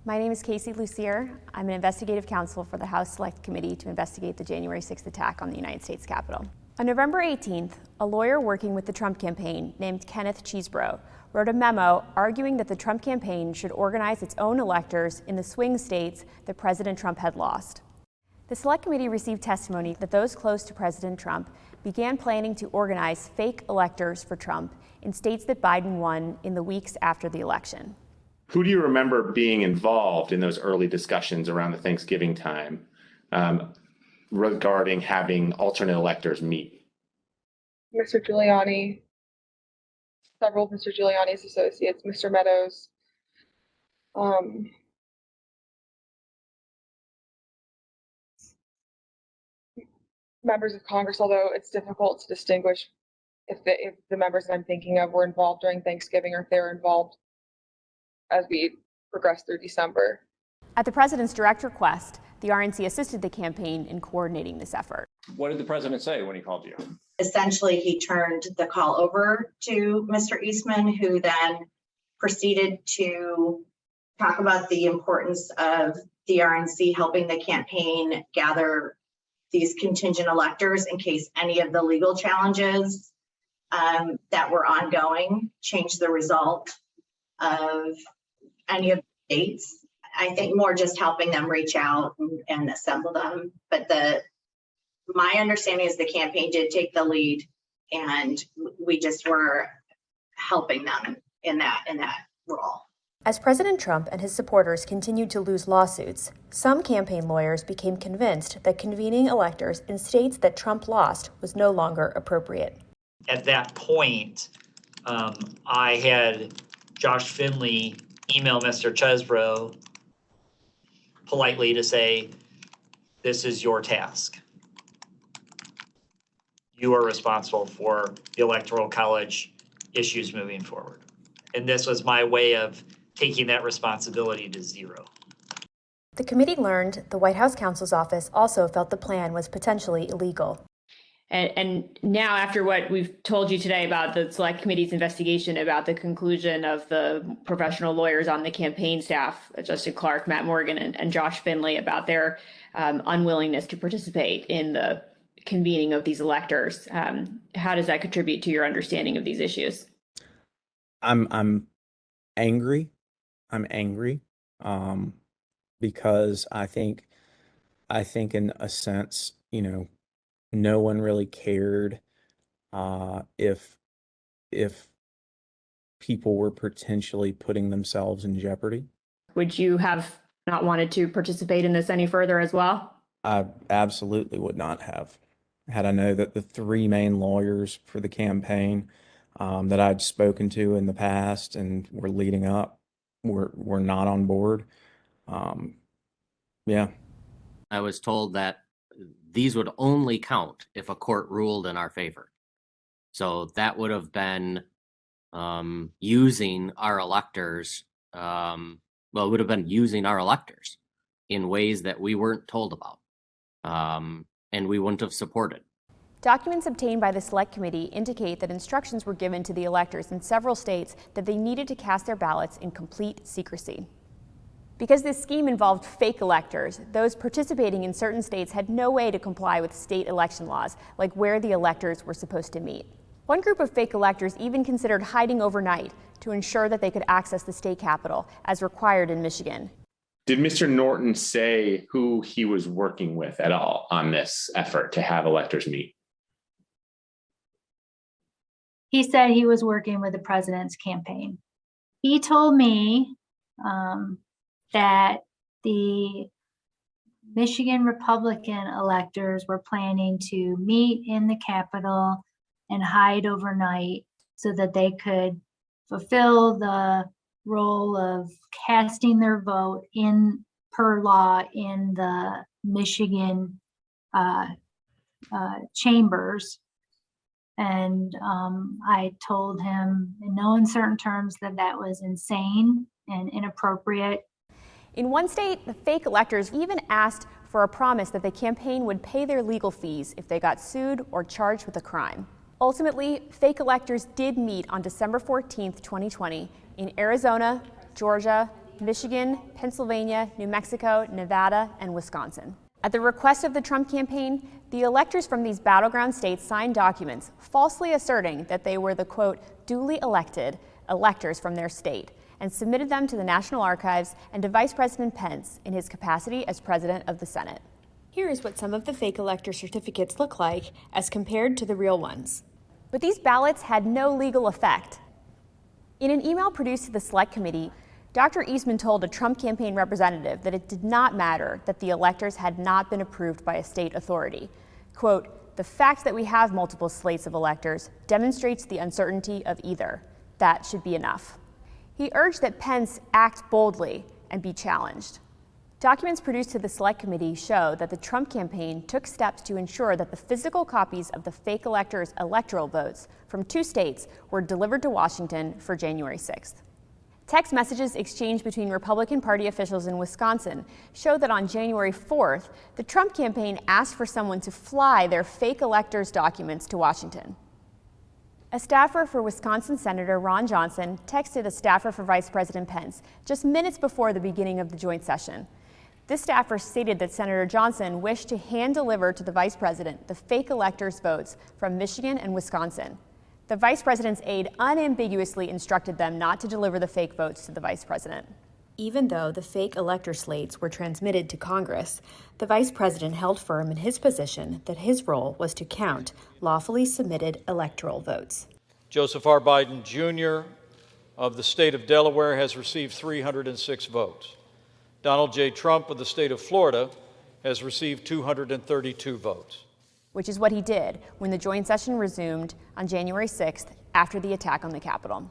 My name is Casey Lucier. I'm an investigative counsel for the House Select Committee to investigate the January 6th attack on the United States Capitol. On November 18th, a lawyer working with the Trump campaign named Kenneth Cheesebro wrote a memo arguing that the Trump campaign should organize its own electors in the swing states that President Trump had lost. The Select Committee received testimony that those close to President Trump began planning to organize fake electors for Trump in states that Biden won in the weeks after the election. Who do you remember being involved in those early discussions around the Thanksgiving time regarding having alternate electors meet? Mr. Giuliani, several of Mr. Giuliani's associates, Mr. Meadows, members of Congress, although it's difficult to distinguish if the members that I'm thinking of were involved during Thanksgiving or if they were involved as we progress through December. At the president's direct request, the RNC assisted the campaign in coordinating this effort. What did the president say when he called you? Essentially, he turned the call over to Mr. Eastman, who then proceeded to talk about the importance of the RNC helping the campaign gather these contingent electors in case any of the legal challenges that were ongoing changed the result of any of the states. I think more just helping them reach out and assemble them. But my understanding is the campaign did take the lead, and we just were helping them in that role. As President Trump and his supporters continued to lose lawsuits, some campaign lawyers became convinced that convening electors in states that Trump lost was no longer appropriate. At that point, I had Josh Finley email Mr. Chesbro politely to say, this is your task. You are responsible for the Electoral College issues moving forward. And this was my way of taking that responsibility to zero. The committee learned the White House counsel's office also felt the plan was potentially illegal. And now, after what we've told you today about the Select Committee's investigation about the conclusion of the professional lawyers on the campaign staff, Justin Clark, Matt Morgan, and Josh Finley, about their unwillingness to participate in the convening of these electors, how does that contribute to your understanding of these issues? I'm angry. I'm angry because I think in a sense, no one really cared if people were potentially putting themselves in jeopardy. Would you have not wanted to participate in this any further as well? I absolutely would not have. Had I known that the three main lawyers for the campaign that I'd spoken to in the past and were leading up were not on board. Yeah. I was told that these would only count if a court ruled in our favor. So that would have been using our electors. It would have been using our electors in ways that we weren't told about, and we wouldn't have supported. Documents obtained by the Select Committee indicate that instructions were given to the electors in several states that they needed to cast their ballots in complete secrecy. Because this scheme involved fake electors, those participating in certain states had no way to comply with state election laws, like where the electors were supposed to meet. One group of fake electors even considered hiding overnight to ensure that they could access the state capitol, as required in Michigan. Did Mr. Norton say who he was working with at all on this effort to have electors meet? He said he was working with the president's campaign. He told me that the Michigan Republican electors were planning to meet in the Capitol and hide overnight so that they could fulfill the role of casting their vote per law in the Michigan chambers. And I told him in no uncertain terms that that was insane and inappropriate. In one state, the fake electors even asked for a promise that the campaign would pay their legal fees if they got sued or charged with a crime. Ultimately, fake electors did meet on December 14th, 2020 in Arizona, Georgia, Michigan, Pennsylvania, New Mexico, Nevada, and Wisconsin. At the request of the Trump campaign, the electors from these battleground states signed documents falsely asserting that they were the, quote, duly elected electors from their state, and submitted them to the National Archives and to Vice President Pence in his capacity as President of the Senate. Here is what some of the fake elector certificates look like as compared to the real ones. But these ballots had no legal effect. In an email produced to the Select Committee, Dr. Eastman told a Trump campaign representative that it did not matter that the electors had not been approved by a state authority. Quote, the fact that we have multiple slates of electors demonstrates the uncertainty of either. That should be enough. He urged that Pence act boldly and be challenged. Documents produced to the Select Committee show that the Trump campaign took steps to ensure that the physical copies of the fake electors' electoral votes from 2 states were delivered to Washington for January 6th. Text messages exchanged between Republican Party officials in Wisconsin show that on January 4th, the Trump campaign asked for someone to fly their fake electors' documents to Washington. A staffer for Wisconsin Senator Ron Johnson texted a staffer for Vice President Pence just minutes before the beginning of the joint session. This staffer stated that Senator Johnson wished to hand-deliver to the vice president the fake electors' votes from Michigan and Wisconsin. The vice president's aide unambiguously instructed them not to deliver the fake votes to the vice president. Even though the fake elector slates were transmitted to Congress, the vice president held firm in his position that his role was to count lawfully submitted electoral votes. Joseph R. Biden Jr. of the state of Delaware has received 306 votes. Donald J. Trump of the state of Florida has received 232 votes. Which is what he did when the joint session resumed on January 6th after the attack on the Capitol.